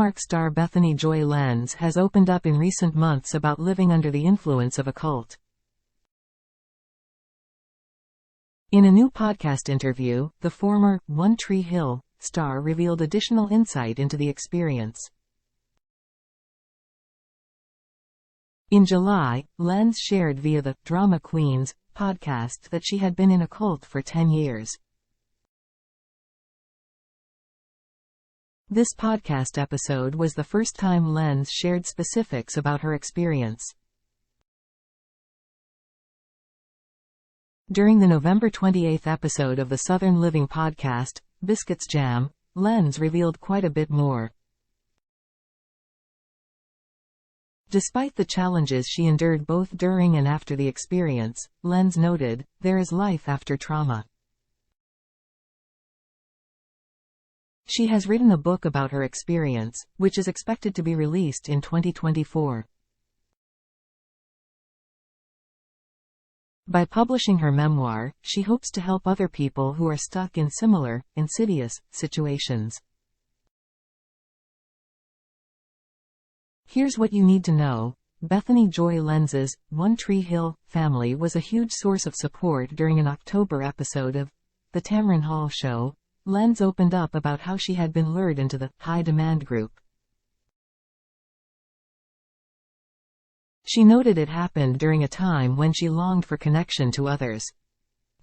Hallmark star Bethany Joy Lenz has opened up in recent months about living under the influence of a cult. In a new podcast interview, the former One Tree Hill star revealed additional insight into the experience. In July, Lenz shared via the Drama Queens podcast that she had been in a cult for 10 years. This podcast episode was the first time Lenz shared specifics about her experience. During the November 28 episode of the Southern Living podcast, Biscuits Jam, Lenz revealed quite a bit more. Despite the challenges she endured both during and after the experience, Lenz noted, there is life after trauma. She has written a book about her experience, which is expected to be released in 2024. By publishing her memoir, she hopes to help other people who are stuck in similar, insidious, situations. Here's what you need to know. Bethany Joy Lenz's One Tree Hill family was a huge source of support during an October episode of The Tamron Hall Show. Lenz opened up about how she had been lured into the high-demand group. She noted it happened during a time when she longed for connection to others.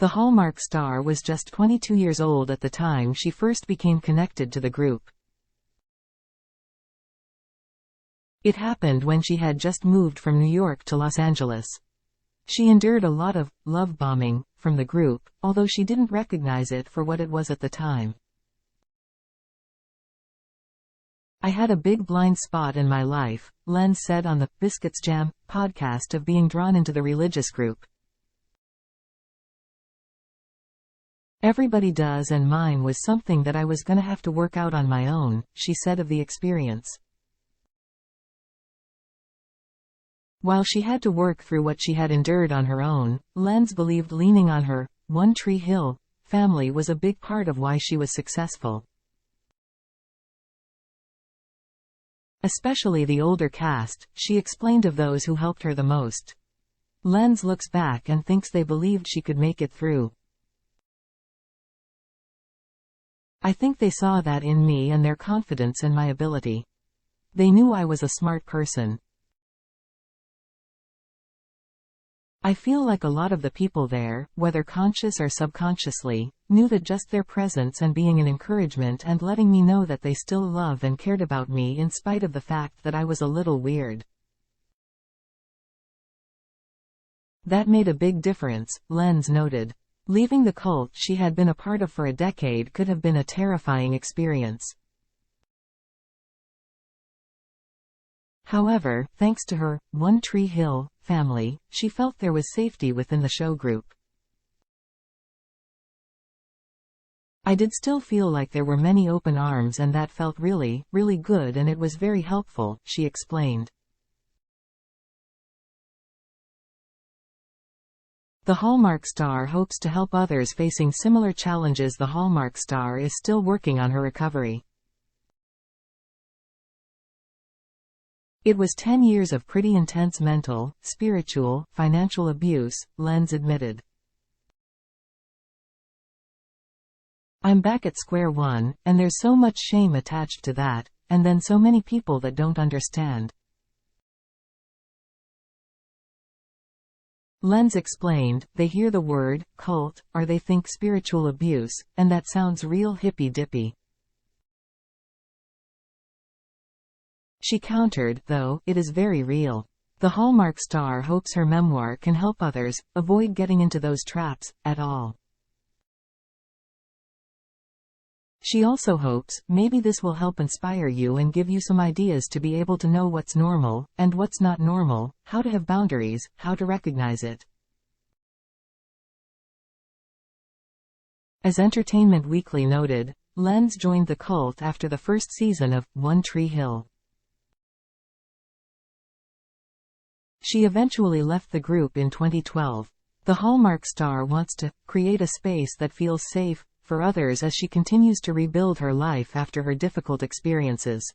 The Hallmark star was just 22 years old at the time she first became connected to the group. It happened when she had just moved from New York to Los Angeles. She endured a lot of love bombing from the group, although she didn't recognize it for what it was at the time. I had a big blind spot in my life, Lenz said on the Biscuits Jam podcast of being drawn into the religious group. Everybody does, and mine was something that I was gonna have to work out on my own, she said of the experience. While she had to work through what she had endured on her own, Lenz believed leaning on her One Tree Hill family was a big part of why she was successful. Especially the older cast, she explained of those who helped her the most. Lenz looks back and thinks they believed she could make it through. I think they saw that in me and their confidence in my ability. They knew I was a smart person. I feel like a lot of the people there, whether conscious or subconsciously, knew that just their presence and being an encouragement and letting me know that they still love and cared about me in spite of the fact that I was a little weird. That made a big difference, Lenz noted. Leaving the cult she had been a part of for a decade could have been a terrifying experience. However, thanks to her One Tree Hill family, she felt there was safety within the show group. I did still feel like there were many open arms, and that felt really, really good, and it was very helpful, she explained. The Hallmark star hopes to help others facing similar challenges. The Hallmark star is still working on her recovery. It was 10 years of pretty intense mental, spiritual, financial abuse, Lenz admitted. I'm back at square one, and there's so much shame attached to that, and then so many people that don't understand. Lenz explained, they hear the word cult, or they think spiritual abuse, and that sounds real hippy-dippy. She countered, though, it is very real. The Hallmark star hopes her memoir can help others avoid getting into those traps at all. She also hopes, maybe this will help inspire you and give you some ideas to be able to know what's normal, and what's not normal, how to have boundaries, how to recognize it. As Entertainment Weekly noted, Lenz joined the cult after the first season of One Tree Hill. She eventually left the group in 2012. The Hallmark star wants to create a space that feels safe for others as she continues to rebuild her life after her difficult experiences.